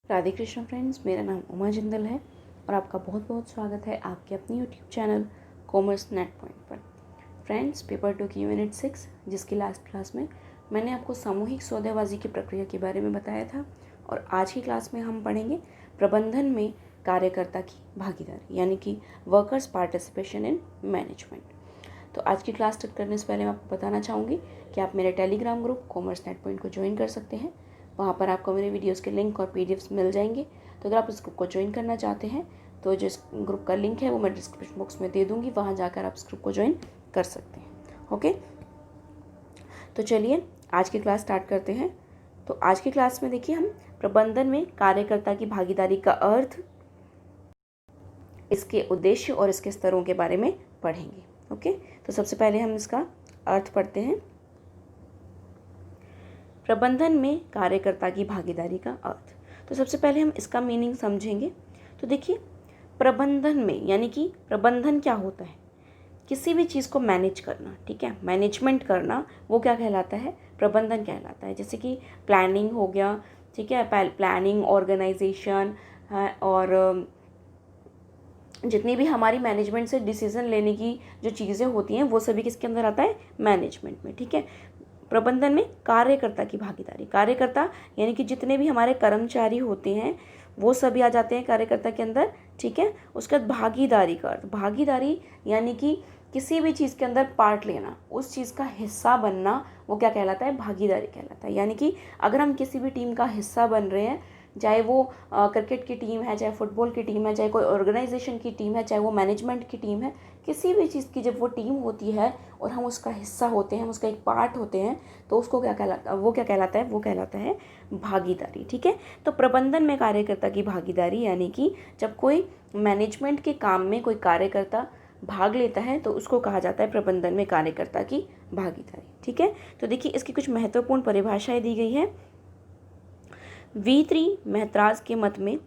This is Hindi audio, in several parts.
राधे कृष्ण फ्रेंड्स, मेरा नाम उमा जिंदल है और आपका बहुत बहुत स्वागत है आपके अपने YouTube channel commerce net point पर। फ्रेंड्स, पेपर 2 की यूनिट 6 जिसकी लास्ट क्लास में मैंने आपको सामूहिक सौदेबाजी की प्रक्रिया के बारे में बताया था और आज की क्लास में हम पढ़ेंगे प्रबंधन में कार्यकर्ता की भागीदारी यानी कि वर्कर्स पार्टिसिपेशन इन मैनेजमेंट। तो आज की क्लास स्टार्ट करने से पहले मैं आपको बताना चाहूँगी कि आप मेरे Telegram group commerce net point को ज्वाइन कर सकते हैं। वहाँ पर आपको मेरे वीडियोस के लिंक और पीडीएफ्स मिल जाएंगे। तो अगर आप इस ग्रुप को ज्वाइन करना चाहते हैं तो जो इस ग्रुप का लिंक है वो मैं डिस्क्रिप्शन बॉक्स में दे दूँगी, वहाँ जाकर आप इस ग्रुप को ज्वाइन कर सकते हैं। ओके, तो चलिए आज की क्लास स्टार्ट करते हैं। तो आज की क्लास में देखिए हम प्रबंधन में कार्यकर्ता की भागीदारी का अर्थ, इसके उद्देश्य और इसके स्तरों के बारे में पढ़ेंगे। ओके, तो सबसे पहले हम इसका अर्थ पढ़ते हैं। प्रबंधन में कार्यकर्ता की भागीदारी का अर्थ, तो सबसे पहले हम इसका मीनिंग समझेंगे। तो देखिए, प्रबंधन में यानी कि प्रबंधन क्या होता है? किसी भी चीज़ को मैनेज करना, ठीक है, मैनेजमेंट करना, वो क्या कहलाता है? प्रबंधन कहलाता है। जैसे कि प्लानिंग हो गया, ठीक है, प्लानिंग, ऑर्गेनाइजेशन और जितनी भी हमारी मैनेजमेंट से डिसीजन लेने की जो चीज़ें होती हैं वो सभी किसके अंदर आता है? मैनेजमेंट में। ठीक है, प्रबंधन में कार्यकर्ता की भागीदारी, कार्यकर्ता यानी कि जितने भी हमारे कर्मचारी होते हैं वो सभी आ जाते हैं कार्यकर्ता के अंदर। ठीक है, उसके बाद भागीदारी का अर्थ, भागीदारी यानी कि किसी भी चीज़ के अंदर पार्ट लेना, उस चीज़ का हिस्सा बनना, वो क्या कहलाता है? भागीदारी कहलाता है। यानी कि अगर हम किसी भी टीम का हिस्सा बन रहे हैं, चाहे वो क्रिकेट की टीम है, चाहे फुटबॉल की टीम है, चाहे कोई ऑर्गेनाइजेशन की टीम है, चाहे वो मैनेजमेंट की टीम है, किसी भी चीज़ की जब वो टीम होती है और हम उसका हिस्सा होते हैं, हम उसका एक पार्ट होते हैं, तो उसको क्या कहलाता है? वो क्या कहलाता है? वो कहलाता है भागीदारी। ठीक है, तो प्रबंधन में कार्यकर्ता की भागीदारी यानी कि जब कोई मैनेजमेंट के काम में कोई कार्यकर्ता भाग लेता है तो उसको कहा जाता है प्रबंधन में कार्यकर्ता की भागीदारी। ठीक है, तो देखिए इसकी कुछ महत्वपूर्ण परिभाषाएं दी गई है। V3 मेहतराज के मत में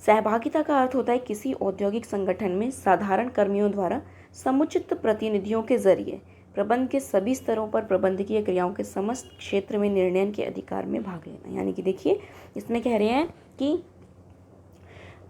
सहभागिता का अर्थ होता है किसी औद्योगिक संगठन में साधारण कर्मियों द्वारा समुचित प्रतिनिधियों के जरिए प्रबंध के सभी स्तरों पर प्रबंधकीय क्रियाओं के समस्त क्षेत्र में निर्णय के अधिकार में भाग लेना। यानी कि देखिए इसमें कह रहे हैं कि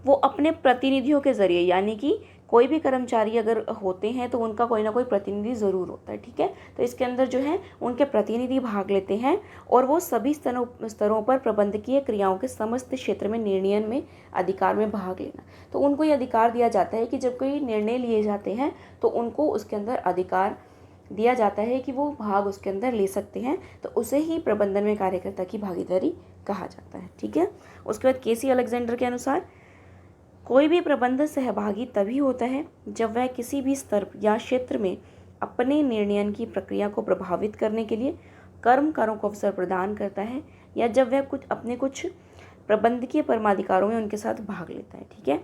वो अपने प्रतिनिधियों के जरिए, यानी कि कोई भी कर्मचारी अगर होते हैं तो उनका कोई ना कोई प्रतिनिधि ज़रूर होता है। ठीक है, तो इसके अंदर जो है उनके प्रतिनिधि भाग लेते हैं और वो सभी स्तरों पर प्रबंधकीय क्रियाओं के समस्त क्षेत्र में निर्णय में अधिकार में भाग लेना। तो उनको ये अधिकार दिया जाता है कि जब कोई निर्णय लिए जाते हैं तो उनको उसके अंदर अधिकार दिया जाता है कि वो भाग उसके अंदर ले सकते हैं, तो उसे ही प्रबंधन में कार्यकर्ता की भागीदारी कहा जाता है। ठीक है, उसके बाद केसी अलेक्जेंडर के अनुसार कोई भी प्रबंध सहभागी तभी होता है जब वह किसी भी स्तर या क्षेत्र में अपने निर्णय की प्रक्रिया को प्रभावित करने के लिए कर्मकारों को अवसर प्रदान करता है या जब वह कुछ प्रबंधकीय परमाधिकारों में उनके साथ भाग लेता है। ठीक है,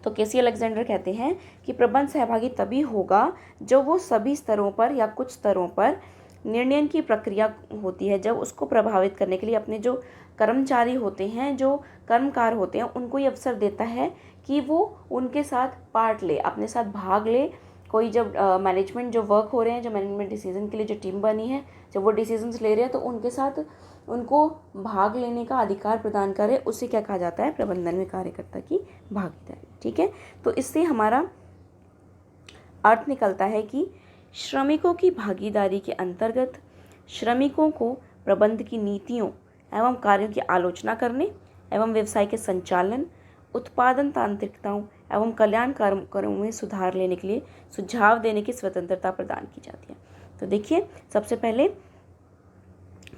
तो केसी अलेक्जेंडर कहते हैं कि प्रबंध सहभागी तभी होगा जब वो सभी स्तरों पर या कुछ स्तरों पर निर्णय की प्रक्रिया होती है, जब उसको प्रभावित करने के लिए अपने जो कर्मचारी होते हैं, जो कर्मकार होते हैं, उनको ये अवसर देता है कि वो उनके साथ पार्ट ले, अपने साथ भाग ले। कोई जब मैनेजमेंट जो वर्क हो रहे हैं, जो मैनेजमेंट डिसीजन के लिए जो टीम बनी है, जब वो डिसीजंस ले रहे हैं तो उनके साथ उनको भाग लेने का अधिकार प्रदान करे, उसे क्या कहा जाता है? प्रबंधन में कार्यकर्ता की भागीदारी। ठीक है, तो इससे हमारा अर्थ निकलता है कि श्रमिकों की भागीदारी के अंतर्गत श्रमिकों को प्रबंध की नीतियों एवं कार्यों की आलोचना करने एवं व्यवसाय के संचालन, उत्पादन तांत्रिकताओं एवं कल्याण कार्यक्रमों में सुधार लेने के लिए सुझाव देने की स्वतंत्रता प्रदान की जाती है। तो देखिए सबसे पहले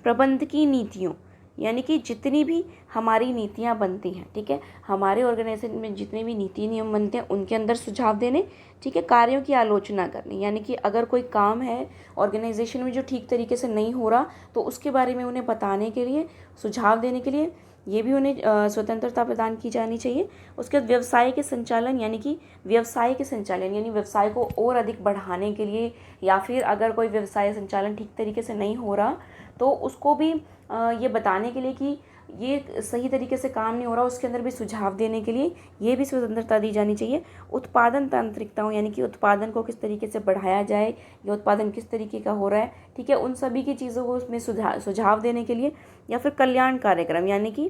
प्रबंध की नीतियों यानी कि जितनी भी हमारी नीतियाँ बनती हैं, ठीक है, हमारे ऑर्गेनाइजेशन में जितने भी नीति नियम बनते हैं उनके अंदर सुझाव देने। ठीक है, कार्यों की आलोचना करनी यानी कि अगर कोई काम है ऑर्गेनाइजेशन में जो ठीक तरीके से नहीं हो रहा तो उसके बारे में उन्हें बताने के लिए, सुझाव देने के लिए ये भी उन्हें स्वतंत्रता प्रदान की जानी चाहिए। उसके बाद व्यवसाय के संचालन यानी कि व्यवसाय को और अधिक बढ़ाने के लिए, या फिर अगर कोई व्यवसाय संचालन ठीक तरीके से नहीं हो रहा तो उसको भी ये बताने के लिए कि ये सही तरीके से काम नहीं हो रहा, उसके अंदर भी सुझाव देने के लिए ये भी स्वतंत्रता दी जानी चाहिए। उत्पादन तांत्रिकताओं यानी कि उत्पादन को किस तरीके से बढ़ाया जाए, या उत्पादन किस तरीके का हो रहा है, ठीक है, उन सभी की चीज़ों को उसमें सुझाव देने के लिए। या फिर कल्याण कार्यक्रम यानी कि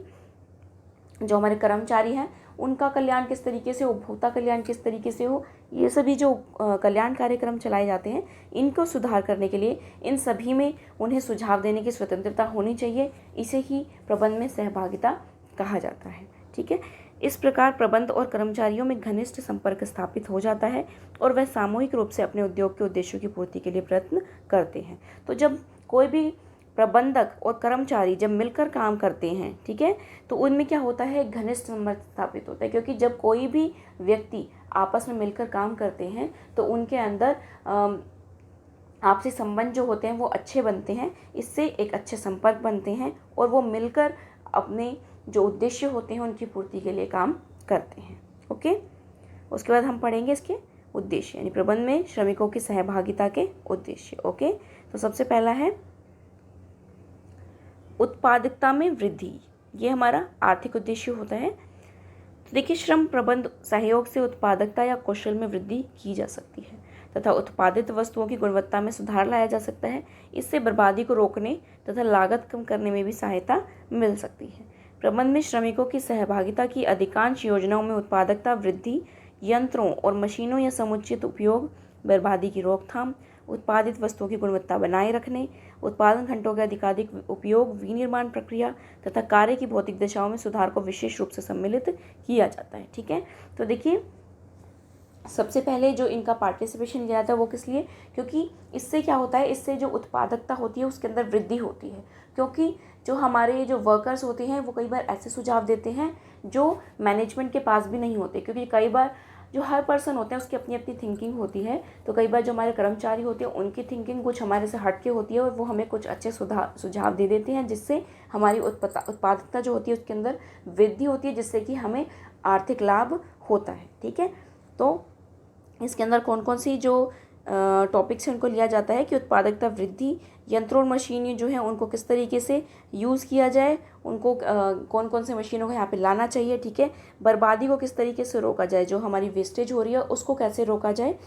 जो हमारे कर्मचारी हैं उनका कल्याण किस तरीके से, उपभोक्ता कल्याण किस तरीके से हो, ये सभी जो कल्याण कार्यक्रम चलाए जाते हैं इनको सुधार करने के लिए इन सभी में उन्हें सुझाव देने की स्वतंत्रता होनी चाहिए। इसे ही प्रबंध में सहभागिता कहा जाता है। ठीक है, इस प्रकार प्रबंध और कर्मचारियों में घनिष्ठ संपर्क स्थापित हो जाता है और वह सामूहिक रूप से अपने उद्योग के उद्देश्यों की पूर्ति के लिए प्रयत्न करते हैं। तो जब कोई भी प्रबंधक और कर्मचारी जब मिलकर काम करते हैं, ठीक है, तो उनमें क्या होता है, घनिष्ठ संबंध स्थापित होता है। क्योंकि जब कोई भी व्यक्ति आपस में मिलकर काम करते हैं तो उनके अंदर आपसी संबंध जो होते हैं वो अच्छे बनते हैं। इससे एक अच्छे संपर्क बनते हैं और वो मिलकर अपने जो उद्देश्य होते हैं उनकी पूर्ति के लिए काम करते हैं। ओके, उसके बाद हम पढ़ेंगे इसके उद्देश्य, यानी प्रबंध में श्रमिकों की सहभागिता के उद्देश्य। ओके, तो सबसे पहला है उत्पादकता में वृद्धि, ये हमारा आर्थिक उद्देश्य होता है। तो देखिए, श्रम प्रबंध सहयोग से उत्पादकता या कौशल में वृद्धि की जा सकती है तथा उत्पादित वस्तुओं की गुणवत्ता में सुधार लाया जा सकता है। इससे बर्बादी को रोकने तथा लागत कम करने में भी सहायता मिल सकती है। प्रबंध में श्रमिकों की सहभागिता की अधिकांश योजनाओं में उत्पादकता वृद्धि, यंत्रों और मशीनों या समुचित उपयोग, बर्बादी की रोकथाम, उत्पादित वस्तुओं की गुणवत्ता बनाए रखने, उत्पादन घंटों के अधिकाधिक उपयोग, विनिर्माण प्रक्रिया तथा कार्य की भौतिक दशाओं में सुधार को विशेष रूप से सम्मिलित किया जाता है। ठीक है, तो देखिए, सबसे पहले जो इनका पार्टिसिपेशन लिया जाता है वो किस लिए, क्योंकि इससे क्या होता है, इससे जो उत्पादकता होती है उसके अंदर वृद्धि होती है। क्योंकि जो हमारे जो वर्कर्स होते हैं वो कई बार ऐसे सुझाव देते हैं जो मैनेजमेंट के पास भी नहीं होते। क्योंकि कई बार जो हर पर्सन होते हैं उसकी अपनी अपनी थिंकिंग होती है। तो कई बार जो हमारे कर्मचारी होते हैं उनकी थिंकिंग कुछ हमारे से हट के होती है और वो हमें कुछ अच्छे सुझाव दे देते हैं, जिससे हमारी उत्पादकता जो होती है उसके अंदर वृद्धि होती है, जिससे कि हमें आर्थिक लाभ होता है। ठीक है, तो इसके अंदर कौन कौन सी जो टॉपिक्स हैं उनको लिया जाता है कि उत्पादकता वृद्धि, यंत्रों और मशीनें जो हैं उनको किस तरीके से यूज़ किया जाए, उनको कौन कौन से मशीनों को यहाँ पे लाना चाहिए। ठीक है, बर्बादी को किस तरीके से रोका जाए, जो हमारी वेस्टेज हो रही है उसको कैसे रोका जाए,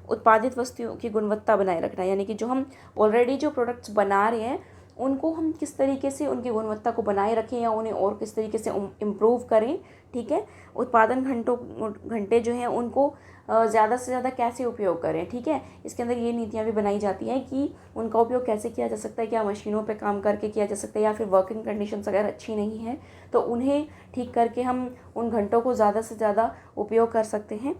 उत्पादित वस्तुओं की गुणवत्ता बनाए रखना, यानी कि जो हम ऑलरेडी जो प्रोडक्ट्स बना रहे हैं उनको हम किस तरीके से उनकी गुणवत्ता को बनाए रखें या उन्हें और किस तरीके से इम्प्रूव करें। ठीक है, उत्पादन घंटे जो हैं उनको ज़्यादा से ज़्यादा कैसे उपयोग करें। ठीक है, इसके अंदर ये नीतियाँ भी बनाई जाती हैं कि उनका उपयोग कैसे किया जा सकता है, क्या मशीनों पे काम करके किया जा सकता है, या फिर वर्किंग कंडीशंस अगर अच्छी नहीं है तो उन्हें ठीक करके हम उन घंटों को ज़्यादा से ज़्यादा उपयोग कर सकते हैं।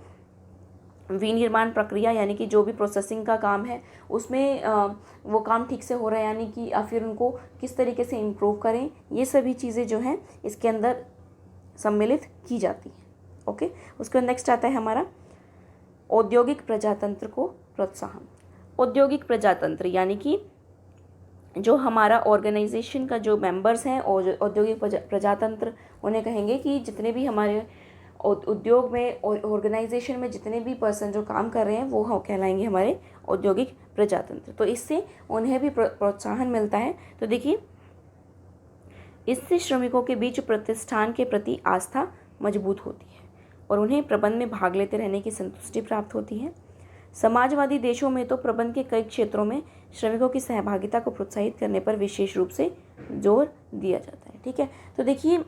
विनिर्माण प्रक्रिया, यानी कि जो भी प्रोसेसिंग का काम है उसमें वो काम ठीक से हो रहा है, यानी कि या फिर उनको किस तरीके से इम्प्रूव करें, ये सभी चीज़ें जो हैं इसके अंदर सम्मिलित की जाती हैं। ओके, उसके बाद नेक्स्ट आता है हमारा औद्योगिक प्रजातंत्र को प्रोत्साहन। औद्योगिक प्रजातंत्र यानी कि जो हमारा ऑर्गेनाइजेशन का जो मेंबर्स हैं और औद्योगिक प्रजातंत्र उन्हें कहेंगे कि जितने भी हमारे उद्योग में और ऑर्गेनाइजेशन में जितने भी पर्सन जो काम कर रहे हैं वो कहलाएंगे हमारे औद्योगिक प्रजातंत्र। तो इससे उन्हें भी प्रोत्साहन मिलता है। तो देखिए, इससे श्रमिकों के बीच प्रतिष्ठान के प्रति आस्था मजबूत होती है और उन्हें प्रबंध में भाग लेते रहने की संतुष्टि प्राप्त होती है। समाजवादी देशों में तो प्रबंध के कई क्षेत्रों में श्रमिकों की सहभागिता को प्रोत्साहित करने पर विशेष रूप से जोर दिया जाता है। ठीक है, तो देखिए,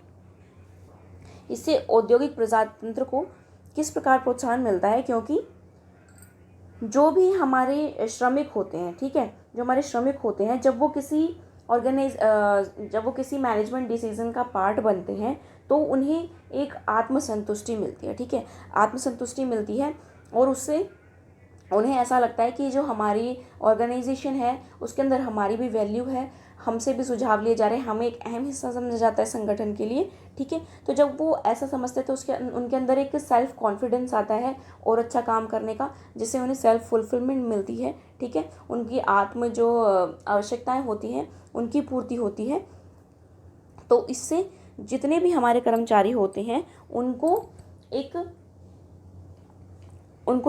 इससे औद्योगिक प्रजातंत्र को किस प्रकार प्रोत्साहन मिलता है, क्योंकि जो भी हमारे श्रमिक होते हैं, ठीक है, जो हमारे श्रमिक होते हैं जब वो किसी मैनेजमेंट डिसीजन का पार्ट बनते हैं तो उन्हें एक आत्मसंतुष्टि मिलती है। ठीक है, आत्मसंतुष्टि मिलती है और उससे उन्हें ऐसा लगता है कि जो हमारी ऑर्गेनाइजेशन है उसके अंदर हमारी भी वैल्यू है, हमसे भी सुझाव लिए जा रहे हैं, हमें एक अहम हिस्सा समझा जाता है संगठन के लिए। ठीक है, तो जब वो ऐसा समझते हैं तो उनके अंदर एक सेल्फ कॉन्फिडेंस आता है और अच्छा काम करने का, जिससे उन्हें सेल्फ फुलफिलमेंट मिलती है। ठीक है, उनकी आत्म जो आवश्यकताएं होती हैं उनकी पूर्ति होती है। तो इससे जितने भी हमारे कर्मचारी होते हैं उनको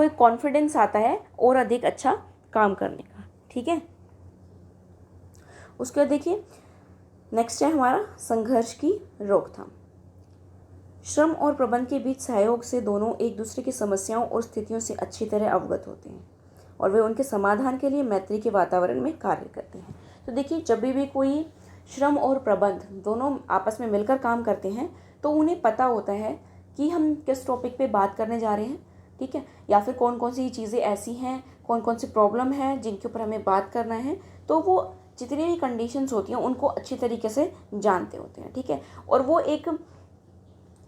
एक कॉन्फिडेंस आता है और अधिक अच्छा काम करने का। ठीक है, उसके बाद देखिए, नेक्स्ट है हमारा संघर्ष की रोकथाम। श्रम और प्रबंध के बीच सहयोग से दोनों एक दूसरे की समस्याओं और स्थितियों से अच्छी तरह अवगत होते हैं और वे उनके समाधान के लिए मैत्री के वातावरण में कार्य करते हैं। तो देखिए, जब भी कोई श्रम और प्रबंध दोनों आपस में मिलकर काम करते हैं तो उन्हें पता होता है कि हम किस टॉपिक पे बात करने जा रहे हैं, ठीक है, या फिर कौन कौन सी चीज़ें ऐसी हैं, कौन कौन सी प्रॉब्लम है जिनके ऊपर हमें बात करना है। तो वो जितनी भी कंडीशंस होती हैं उनको अच्छी तरीके से जानते होते हैं, ठीक है, और वो एक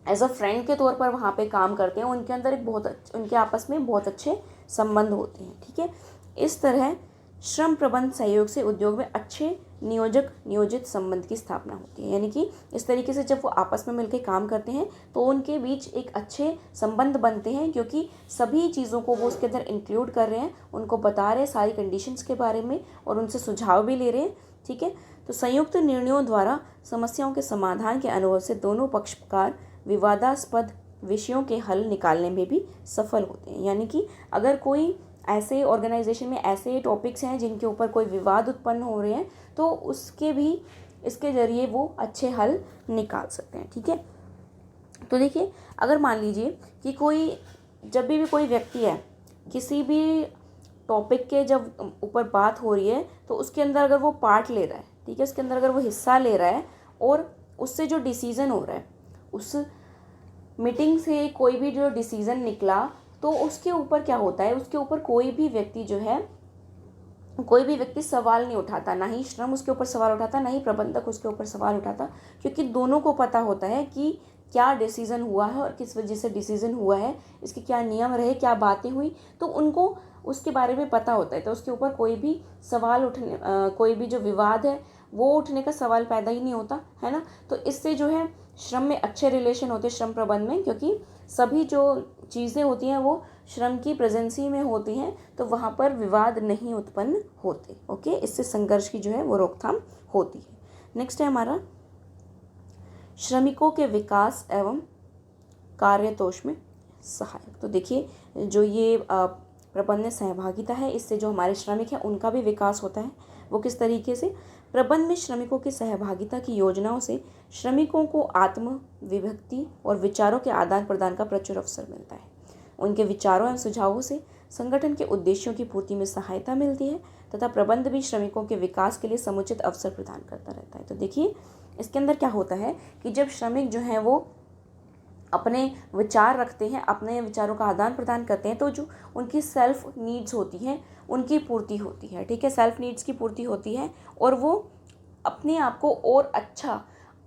एज अ फ्रेंड के तौर पर वहाँ पे काम करते हैं। उनके अंदर एक उनके आपस में बहुत अच्छे संबंध होते हैं, ठीक है। इस तरह श्रम प्रबंध सहयोग से उद्योग में अच्छे नियोजक नियोजित संबंध की स्थापना होती है। यानी कि इस तरीके से जब वो आपस में मिलकर काम करते हैं तो उनके बीच एक अच्छे संबंध बनते हैं, क्योंकि सभी चीज़ों को वो उसके अंदर इंक्लूड कर रहे हैं, उनको बता रहे हैं सारी कंडीशंस के बारे में और उनसे सुझाव भी ले रहे हैं, ठीक है। तो संयुक्त निर्णयों द्वारा समस्याओं के समाधान के अनुभव से दोनों पक्षकार विवादास्पद विषयों के हल निकालने में भी सफल होते हैं। यानी कि अगर कोई ऐसे ऑर्गेनाइजेशन में ऐसे टॉपिक्स हैं जिनके ऊपर कोई विवाद उत्पन्न हो रहे हैं तो उसके भी इसके ज़रिए वो अच्छे हल निकाल सकते हैं, ठीक है। तो देखिए, अगर मान लीजिए कि जब भी कोई व्यक्ति है किसी भी टॉपिक के जब ऊपर बात हो रही है तो उसके अंदर अगर वो पार्ट ले रहा है, ठीक है, उसके अंदर अगर वो हिस्सा ले रहा है और उससे जो डिसीज़न हो रहा है, उस मीटिंग से कोई भी जो डिसीज़न निकला तो उसके ऊपर क्या होता है, उसके ऊपर कोई भी व्यक्ति सवाल नहीं उठाता, ना ही श्रम उसके ऊपर सवाल उठाता, ना ही प्रबंधक उसके ऊपर सवाल उठाता, क्योंकि दोनों को पता होता है कि क्या डिसीज़न हुआ है और किस वजह से डिसीज़न हुआ है, इसके क्या नियम रहे, क्या बातें हुई, तो उनको उसके बारे में पता होता है। तो उसके ऊपर कोई भी कोई भी जो विवाद है वो उठने का सवाल पैदा ही नहीं होता, है ना। तो इससे जो है श्रम में अच्छे रिलेशन होते हैं श्रम प्रबंध में, क्योंकि सभी जो चीज़ें होती हैं वो श्रम की प्रेजेंसी में होती हैं, तो वहाँ पर विवाद नहीं उत्पन्न होते। ओके, इससे संघर्ष की जो है वो रोकथाम होती है। नेक्स्ट है हमारा श्रमिकों के विकास एवं कार्यतोष में सहायक। तो देखिए, जो ये प्रबंध में सहभागिता है, इससे जो हमारे श्रमिक हैं उनका भी विकास होता है। वो किस तरीके से? प्रबंध में श्रमिकों की सहभागिता की योजनाओं से श्रमिकों को आत्म विभक्ति और विचारों के आदान प्रदान का प्रचुर अवसर मिलता है। उनके विचारों एवं सुझावों से संगठन के उद्देश्यों की पूर्ति में सहायता मिलती है तथा प्रबंध भी श्रमिकों के विकास के लिए समुचित अवसर प्रदान करता रहता है। तो देखिए, इसके अंदर क्या होता है कि जब श्रमिक जो हैं वो अपने विचार रखते हैं, अपने विचारों का आदान प्रदान करते हैं, तो जो उनकी सेल्फ नीड्स होती हैं उनकी पूर्ति होती है, ठीक है, सेल्फ नीड्स की पूर्ति होती है और वो अपने आप को और अच्छा,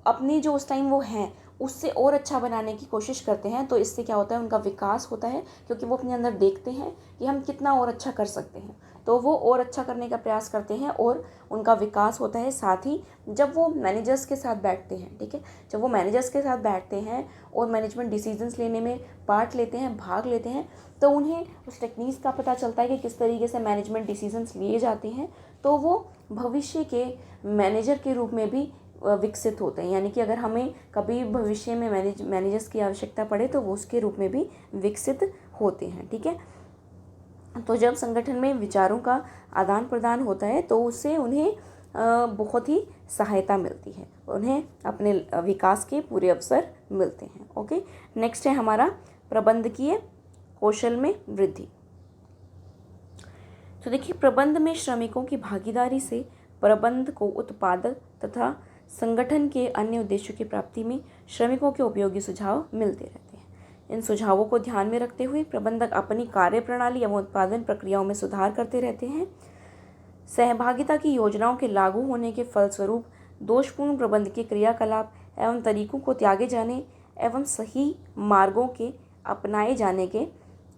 अपने जो उस टाइम वो हैं उससे और अच्छा बनाने की कोशिश करते हैं। तो इससे क्या होता है, उनका विकास होता है, क्योंकि वो अपने अंदर देखते हैं कि हम कितना और अच्छा कर सकते हैं, तो वो और अच्छा करने का प्रयास करते हैं और उनका विकास होता है। साथ ही जब वो मैनेजर्स के साथ बैठते हैं, ठीक है, जब वो मैनेजर्स के साथ बैठते हैं और मैनेजमेंट डिसीजंस लेने में पार्ट लेते हैं, भाग लेते हैं, तो उन्हें उस टेक्निक्स का पता चलता है कि किस तरीके से मैनेजमेंट डिसीजंस लिए जाते हैं, तो वो भविष्य के मैनेजर के रूप में भी विकसित होते हैं। यानी कि अगर हमें कभी भविष्य में मैनेजर्स की आवश्यकता पड़े तो वो उसके रूप में भी विकसित होते हैं, ठीक है। तो जब संगठन में विचारों का आदान प्रदान होता है तो उससे उन्हें बहुत ही सहायता मिलती है, उन्हें अपने विकास के पूरे अवसर मिलते हैं। ओके, नेक्स्ट है हमारा प्रबंधकीय कौशल में वृद्धि। तो देखिए, प्रबंध में श्रमिकों की भागीदारी से प्रबंध को उत्पादक तथा संगठन के अन्य उद्देश्यों की प्राप्ति में श्रमिकों के उपयोगी सुझाव मिलते रहते हैं। इन सुझावों को ध्यान में रखते हुए प्रबंधक अपनी कार्य प्रणाली एवं उत्पादन प्रक्रियाओं में सुधार करते रहते हैं। सहभागिता की योजनाओं के लागू होने के फलस्वरूप दोषपूर्ण प्रबंध के क्रियाकलाप एवं तरीकों को त्यागे जाने एवं सही मार्गों के अपनाए जाने के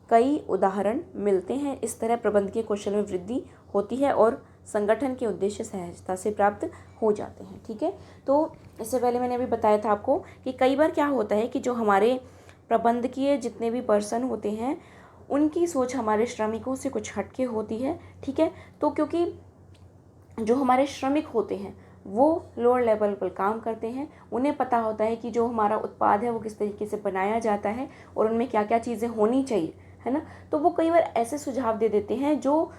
कई उदाहरण मिलते हैं। इस तरह प्रबंधकीय कौशल में वृद्धि होती है और संगठन के उद्देश्य सहजता से प्राप्त हो जाते हैं, ठीक है। तो इससे पहले मैंने अभी बताया था आपको कि कई बार क्या होता है कि जो हमारे प्रबंधकीय जितने भी पर्सन होते हैं उनकी सोच हमारे श्रमिकों से कुछ हटके होती है, ठीक है। तो क्योंकि जो हमारे श्रमिक होते हैं वो लोअर लेवल पर काम करते हैं, उन्हें पता होता है कि जो हमारा उत्पाद है वो किस तरीके से बनाया जाता है और उनमें क्या क्या चीज़ें होनी चाहिए, है ना। तो वो कई बार ऐसे सुझाव दे देते हैं जो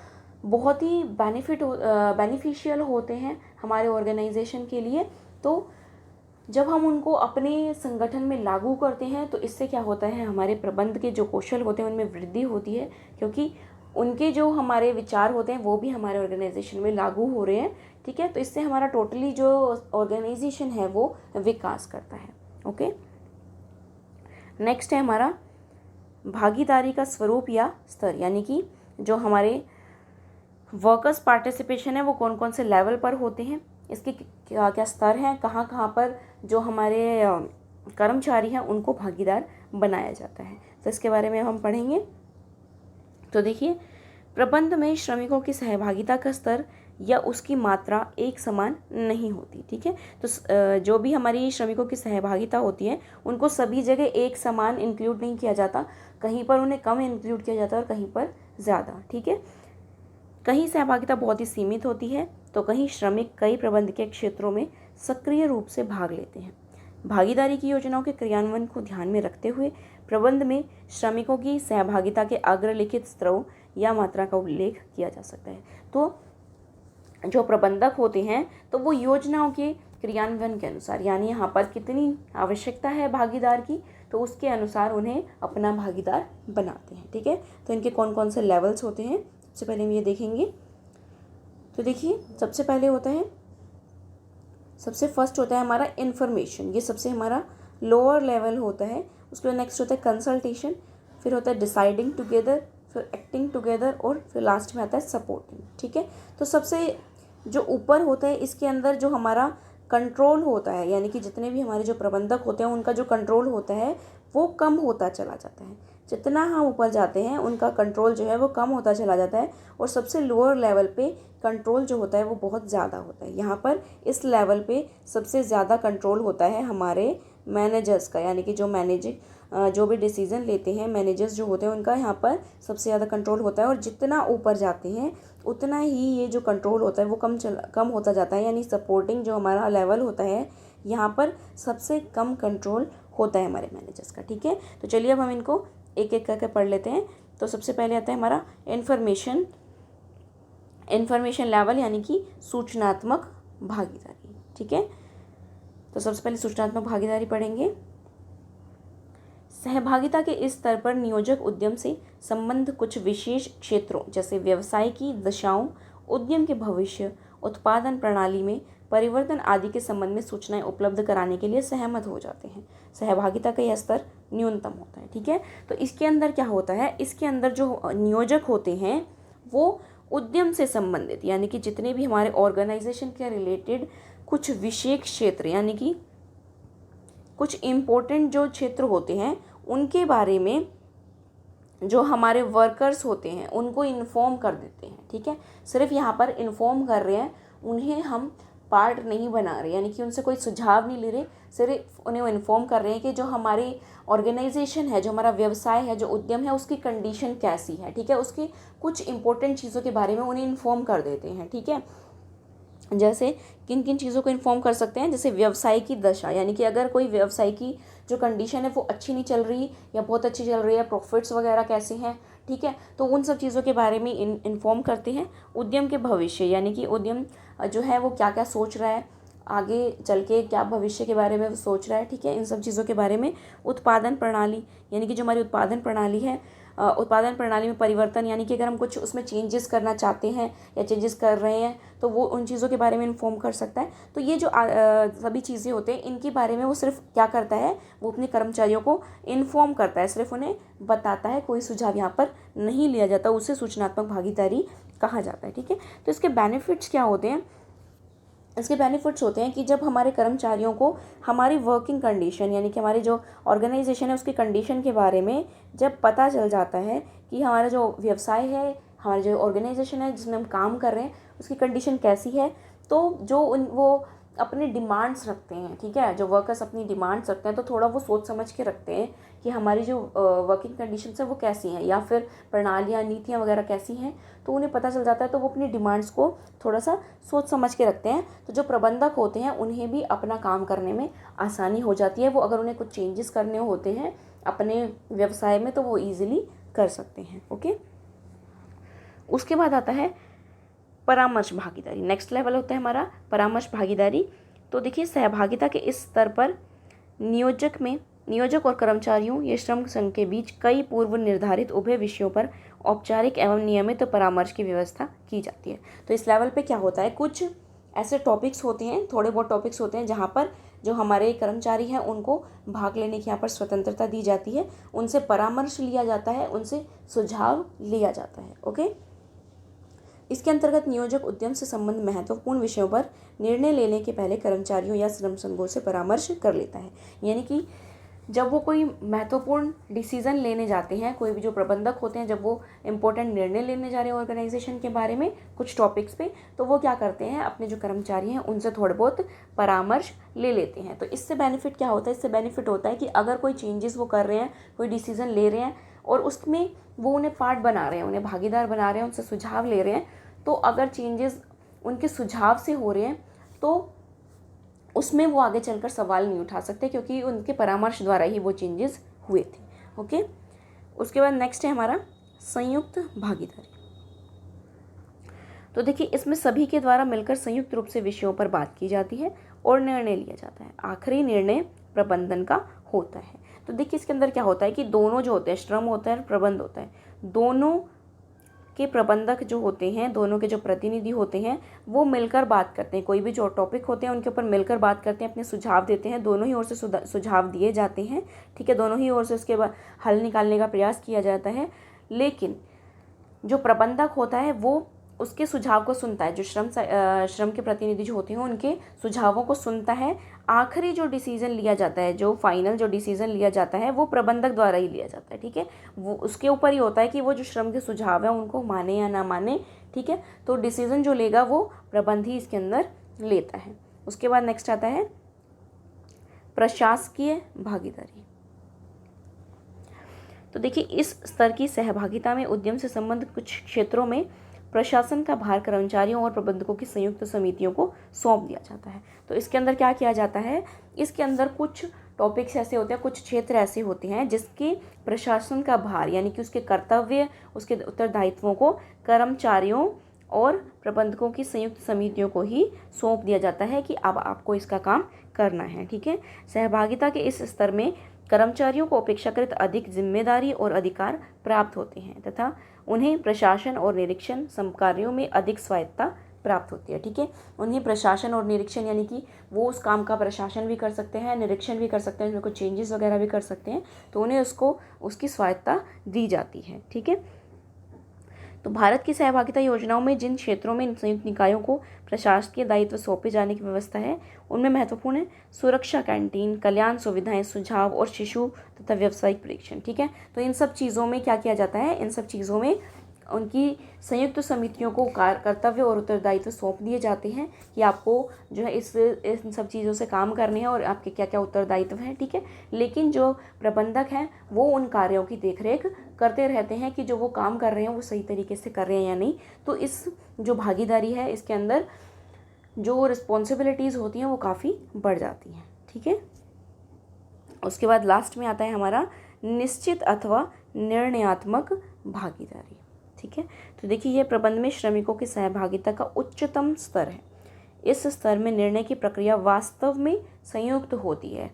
बहुत ही बेनिफिशियल होते हैं हमारे ऑर्गेनाइजेशन के लिए। तो जब हम उनको अपने संगठन में लागू करते हैं तो इससे क्या होता है, हमारे प्रबंध के जो कौशल होते हैं उनमें वृद्धि होती है, क्योंकि उनके जो हमारे विचार होते हैं वो भी हमारे ऑर्गेनाइजेशन में लागू हो रहे हैं। ठीक है। तो इससे हमारा टोटली जो ऑर्गेनाइजेशन है वो विकास करता है। ओके, नेक्स्ट है हमारा भागीदारी का स्वरूप या स्तर, यानी कि जो हमारे वर्कर्स पार्टिसिपेशन है वो कौन कौन से लेवल पर होते हैं, इसके क्या क्या स्तर हैं, कहाँ कहाँ पर जो हमारे कर्मचारी हैं उनको भागीदार बनाया जाता है। तो इसके बारे में हम पढ़ेंगे। तो देखिए, प्रबंध में श्रमिकों की सहभागिता का स्तर या उसकी मात्रा एक समान नहीं होती, ठीक है। तो जो भी हमारी श्रमिकों की सहभागिता होती है उनको सभी जगह एक समान इंक्लूड नहीं किया जाता, कहीं पर उन्हें कम इंक्लूड किया जाता है और कहीं पर ज़्यादा, ठीक है। कहीं सहभागिता बहुत ही सीमित होती है तो कहीं श्रमिक कई प्रबंधकीय क्षेत्रों में सक्रिय रूप से भाग लेते हैं। भागीदारी की योजनाओं के क्रियान्वयन को ध्यान में रखते हुए प्रबंध में श्रमिकों की सहभागिता के अग्रलिखित स्तरों या मात्रा का उल्लेख किया जा सकता है। तो जो प्रबंधक होते हैं तो वो योजनाओं के क्रियान्वयन के अनुसार, यानी यहाँ पर कितनी आवश्यकता है भागीदार की, तो उसके अनुसार उन्हें अपना भागीदार बनाते हैं, ठीक है। तो इनके कौन कौन से लेवल्स होते हैं सबसे पहले हम ये देखेंगे। तो देखिए, सबसे पहले होता है, सबसे फर्स्ट होता है हमारा इन्फॉर्मेशन, ये सबसे हमारा लोअर लेवल होता है। उसके बाद नेक्स्ट होता है कंसल्टेशन, फिर होता है डिसाइडिंग टुगेदर, फिर एक्टिंग टुगेदर और फिर लास्ट में आता है सपोर्टिंग, ठीक है। तो सबसे जो ऊपर होता है इसके अंदर जो हमारा कंट्रोल होता है, यानी कि जितने भी हमारे जो प्रबंधक होते हैं उनका जो कंट्रोल होता है वो कम होता चला जाता है। जितना हम ऊपर जाते हैं उनका कंट्रोल जो है वो कम होता चला जाता है और सबसे लोअर लेवल पे कंट्रोल जो होता है वो बहुत ज़्यादा होता है। यहाँ पर इस लेवल पे सबसे ज़्यादा कंट्रोल होता है हमारे मैनेजर्स का, यानी कि जो भी डिसीज़न लेते हैं मैनेजर्स जो होते हैं उनका यहाँ पर सबसे ज़्यादा कंट्रोल होता है। और जितना ऊपर जाते हैं उतना ही ये जो कंट्रोल होता है वो कम होता जाता है, यानी सपोर्टिंग जो हमारा लेवल होता है यहाँ पर सबसे कम कंट्रोल होता है हमारे मैनेजर्स का, ठीक है। तो चलिए अब हम इनको एक एक करके पढ़ लेते हैं। तो सबसे पहले आता है हमारा इन्फॉर्मेशन लेवल, यानी कि सूचनात्मक भागीदारी, ठीक है। तो सबसे पहले सूचनात्मक भागीदारी पढ़ेंगे। सहभागिता के इस स्तर पर नियोजक उद्यम से संबंध कुछ विशेष क्षेत्रों जैसे व्यवसाय की दशाओं, उद्यम के भविष्य, उत्पादन प्रणाली में परिवर्तन आदि के संबंध में सूचनाएं उपलब्ध कराने के लिए सहमत हो जाते हैं। सहभागिता का यह स्तर न्यूनतम होता है, ठीक है। तो इसके अंदर क्या होता है, इसके अंदर जो नियोजक होते हैं वो उद्यम से संबंधित, यानी कि जितने भी हमारे ऑर्गेनाइजेशन के रिलेटेड कुछ विशेष क्षेत्र, यानी कि कुछ इम्पोर्टेंट जो क्षेत्र होते हैं उनके बारे में जो हमारे वर्कर्स होते हैं उनको इन्फॉर्म कर देते हैं, ठीक है। सिर्फ यहाँ पर इन्फॉर्म कर रहे हैं, उन्हें हम पार्ट नहीं बना रहे, यानी कि उनसे कोई सुझाव नहीं ले रहे, सिर्फ उन्हें इन्फॉर्म कर रहे हैं कि जो हमारी ऑर्गेनाइजेशन है, जो हमारा व्यवसाय है, जो उद्यम है उसकी कंडीशन कैसी है, ठीक है। उसकी कुछ इंपॉर्टेंट चीज़ों के बारे में उन्हें इन्फॉर्म कर देते हैं, ठीक है। जैसे किन किन चीज़ों को इन्फॉर्म कर सकते हैं, जैसे व्यवसाय की दशा, यानी कि अगर कोई व्यवसाय की जो कंडीशन है वो अच्छी नहीं चल रही या बहुत अच्छी चल रही है, प्रॉफिट्स वगैरह कैसे हैं, ठीक है, तो उन सब चीज़ों के बारे में इन्फॉर्म करते हैं। उद्यम के भविष्य, यानी कि उद्यम जो है वो क्या क्या सोच रहा है, आगे चल के क्या भविष्य के बारे में वो सोच रहा है, ठीक है, इन सब चीज़ों के बारे में। उत्पादन प्रणाली, यानी कि जो हमारी उत्पादन प्रणाली है, उत्पादन प्रणाली में परिवर्तन, यानी कि अगर हम कुछ उसमें चेंजेस करना चाहते हैं या चेंजेस कर रहे हैं तो वो उन चीज़ों के बारे में इन्फॉर्म कर सकता है। तो ये जो सभी चीज़ें होते हैं इनके बारे में वो सिर्फ क्या करता है, वो अपने कर्मचारियों को इन्फॉर्म करता है, सिर्फ उन्हें बताता है, कोई सुझाव यहाँ पर नहीं लिया जाता, उसे सूचनात्मक भागीदारी कहा जाता है, ठीक है। तो इसके बेनिफिट्स क्या होते हैं, इसके बेनिफिट्स होते हैं कि जब हमारे कर्मचारियों को हमारी वर्किंग कंडीशन, यानी कि हमारी जो ऑर्गेनाइजेशन है उसकी कंडीशन के बारे में जब पता चल जाता है कि हमारा जो व्यवसाय है, हमारी जो ऑर्गेनाइजेशन है जिसमें हम काम कर रहे हैं उसकी कंडीशन कैसी है, तो जो वो अपने डिमांड्स रखते हैं, ठीक है, जो वर्कर्स अपनी डिमांड्स रखते हैं तो थोड़ा वो सोच समझ के रखते हैं कि हमारी जो वर्किंग कंडीशंस है वो कैसी हैं या फिर प्रणालियाँ नीतियाँ वगैरह कैसी हैं, तो उन्हें पता चल जाता है, तो वो अपनी डिमांड्स को थोड़ा सा सोच समझ के रखते हैं। तो जो प्रबंधक होते हैं उन्हें भी अपना काम करने में आसानी हो जाती है, वो अगर उन्हें कुछ चेंजेस करने होते हैं अपने व्यवसाय में तो वो ईजिली कर सकते हैं, ओके। उसके बाद आता है परामर्श भागीदारी, नेक्स्ट लेवल होता है हमारा परामर्श भागीदारी। तो देखिए, सहभागिता के इस स्तर पर नियोजक और कर्मचारियों या श्रम संघ के बीच कई पूर्व निर्धारित उभय विषयों पर औपचारिक एवं नियमित परामर्श की व्यवस्था की जाती है। तो इस लेवल पे क्या होता है, कुछ ऐसे टॉपिक्स होते हैं, थोड़े बहुत टॉपिक्स होते हैं जहाँ पर जो हमारे कर्मचारी हैं उनको भाग लेने की यहाँ पर स्वतंत्रता दी जाती है, उनसे परामर्श लिया जाता है, उनसे सुझाव लिया जाता है। ओके, इसके अंतर्गत नियोजक उद्यम से संबंध महत्वपूर्ण विषयों पर निर्णय लेने के पहले कर्मचारियों या श्रम संघों से परामर्श कर लेता है। यानी कि जब वो कोई महत्वपूर्ण डिसीजन लेने जाते हैं, कोई भी जो प्रबंधक होते हैं, जब वो इम्पोर्टेंट निर्णय लेने जा रहे हैं ऑर्गेनाइजेशन के बारे में कुछ टॉपिक्स पे, तो वो क्या करते हैं, अपने जो कर्मचारी हैं उनसे थोड़े बहुत परामर्श ले लेते हैं। तो इससे बेनिफिट क्या होता है, इससे बेनिफिट होता है कि अगर कोई चेंजेस वो कर रहे हैं, कोई डिसीजन ले रहे हैं और उसमें वो उन्हें पार्ट बना रहे हैं, उन्हें भागीदार बना रहे हैं, उनसे सुझाव ले रहे हैं, तो अगर चेंजेस उनके सुझाव से हो रहे हैं तो उसमें वो आगे चलकर सवाल नहीं उठा सकते, क्योंकि उनके परामर्श द्वारा ही वो चेंजेस हुए थे। ओके, उसके बाद नेक्स्ट है हमारा संयुक्त भागीदारी। तो देखिए, इसमें सभी के द्वारा मिलकर संयुक्त रूप से विषयों पर बात की जाती है और निर्णय लिया जाता है। आखिरी निर्णय प्रबंधन का होता है। तो देखिए, इसके अंदर क्या होता है कि दोनों जो होते हैं, श्रम होता है और प्रबंध होता है, दोनों के प्रबंधक जो होते हैं, दोनों के जो प्रतिनिधि होते हैं, वो मिलकर बात करते हैं। कोई भी जो टॉपिक होते हैं उनके ऊपर मिलकर बात करते हैं, अपने सुझाव देते हैं, दोनों ही ओर से सुझाव दिए जाते हैं। ठीक है, दोनों ही ओर से उसके बाद हल निकालने का प्रयास किया जाता है। लेकिन जो प्रबंधक होता है वो उसके सुझाव को सुनता है, जो श्रम के प्रतिनिधि जो होते हैं उनके सुझावों को सुनता है। आखिरी जो डिसीजन लिया जाता है, जो फाइनल जो डिसीजन लिया जाता है, वो प्रबंधक द्वारा ही लिया जाता है। ठीक है, वो उसके ऊपर ही होता है कि वो जो श्रम के सुझाव है उनको माने या ना माने। ठीक है, तो डिसीजन जो लेगा वो प्रबंध ही इसके अंदर लेता है। उसके बाद नेक्स्ट आता है प्रशासकीय भागीदारी। तो देखिए, इस स्तर की सहभागिता में उद्यम से संबंध कुछ क्षेत्रों में प्रशासन का भार कर्मचारियों और प्रबंधकों की संयुक्त समितियों को सौंप दिया जाता है। तो इसके अंदर क्या किया जाता है, इसके अंदर कुछ टॉपिक्स ऐसे होते हैं, कुछ क्षेत्र ऐसे होते हैं जिसके प्रशासन का भार, यानी कि उसके कर्तव्य, उसके उत्तरदायित्वों को कर्मचारियों और प्रबंधकों की संयुक्त समितियों को ही सौंप दिया जाता है कि अब आपको इसका काम करना है। ठीक है, सहभागिता के इस स्तर में कर्मचारियों को अपेक्षाकृत अधिक जिम्मेदारी और अधिकार प्राप्त होते हैं तथा उन्हें प्रशासन और निरीक्षण कार्यों में अधिक स्वायत्तता प्राप्त होती है। ठीक है, उन्हें प्रशासन और निरीक्षण, यानी कि वो उस काम का प्रशासन भी कर सकते हैं, निरीक्षण भी कर सकते हैं, उसमें कुछ चेंजेस वगैरह भी कर सकते हैं, तो उन्हें उसकी स्वायत्तता दी जाती है। ठीक है, तो भारत की सहभागिता योजनाओं में जिन क्षेत्रों में संयुक्त निकायों को प्रशासकीय दायित्व सौंपे जाने की व्यवस्था है उनमें महत्वपूर्ण है सुरक्षा, कैंटीन, कल्याण सुविधाएं, सुझाव और शिशु तथा व्यावसायिक परीक्षण। ठीक है, तो इन सब चीज़ों में क्या किया जाता है, इन सब चीज़ों में उनकी संयुक्त समितियों को कर्तव्य और उत्तरदायित्व सौंप दिए जाते हैं कि आपको जो है इन सब चीज़ों से काम करने हैं और आपके क्या क्या उत्तरदायित्व हैं। ठीक है, लेकिन जो प्रबंधक हैं वो उन कार्यों की देखरेख करते रहते हैं कि जो वो काम कर रहे हैं वो सही तरीके से कर रहे हैं या नहीं। तो इस जो भागीदारी है इसके अंदर जो रिस्पॉन्सिबिलिटीज़ होती हैं वो काफ़ी बढ़ जाती हैं। ठीक है, उसके बाद लास्ट में आता है हमारा निश्चित अथवा निर्णयात्मक भागीदारी। ठीक है, तो देखिए, यह प्रबंध में श्रमिकों की सहभागिता का उच्चतम स्तर है। इस स्तर में निर्णय की प्रक्रिया वास्तव में संयुक्त होती है।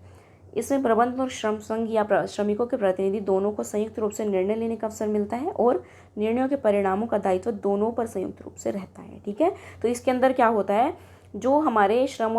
इसमें प्रबंध और श्रम संघ या श्रमिकों के प्रतिनिधि दोनों को संयुक्त रूप से निर्णय लेने का अवसर मिलता है और निर्णयों के परिणामों का दायित्व दोनों पर संयुक्त रूप से रहता है। ठीक है, तो इसके अंदर क्या होता है, जो हमारे श्रम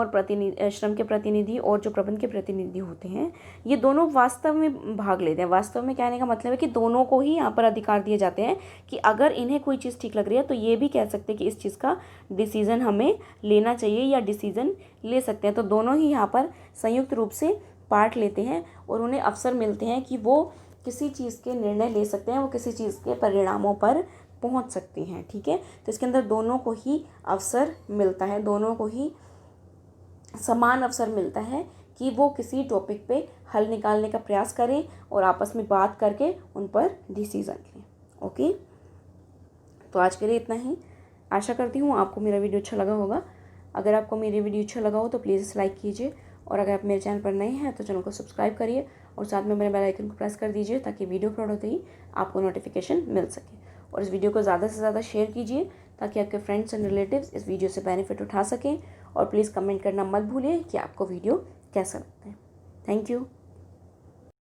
के प्रतिनिधि और जो प्रबंध के प्रतिनिधि होते हैं ये दोनों वास्तव में भाग लेते हैं। वास्तव में कहने का मतलब है कि दोनों को ही यहाँ पर अधिकार दिए जाते हैं कि अगर इन्हें कोई चीज़ ठीक लग रही है तो ये भी कह सकते हैं कि इस चीज़ का डिसीज़न हमें लेना चाहिए या डिसीज़न ले सकते हैं। तो दोनों ही यहाँ पर संयुक्त रूप से पार्ट लेते हैं और उन्हें अवसर मिलते हैं कि वो किसी चीज़ के निर्णय ले सकते हैं, वो किसी चीज़ के परिणामों पर पहुंच सकती हैं। ठीक है, तो इसके अंदर दोनों को ही अवसर मिलता है, दोनों को ही समान अवसर मिलता है कि वो किसी टॉपिक पे हल निकालने का प्रयास करें और आपस में बात करके उन पर डिसीजन लें। ओके, तो आज के लिए इतना ही। आशा करती हूँ आपको मेरा वीडियो अच्छा लगा होगा। अगर आपको मेरी वीडियो अच्छा लगा हो तो प्लीज़ इसे लाइक कीजिए और अगर आप मेरे चैनल पर नए हैं तो चैनल को सब्सक्राइब करिए और साथ में मेरे बेल आइकन को प्रेस कर दीजिए ताकि वीडियो अपलोड होते ही आपको नोटिफिकेशन मिल सके। और इस वीडियो को ज़्यादा से ज़्यादा शेयर कीजिए ताकि आपके फ्रेंड्स एंड रिलेटिव्स इस वीडियो से बेनिफिट उठा सकें। और प्लीज़ कमेंट करना मत भूलिए कि आपको वीडियो कैसा लगता है। Thank you.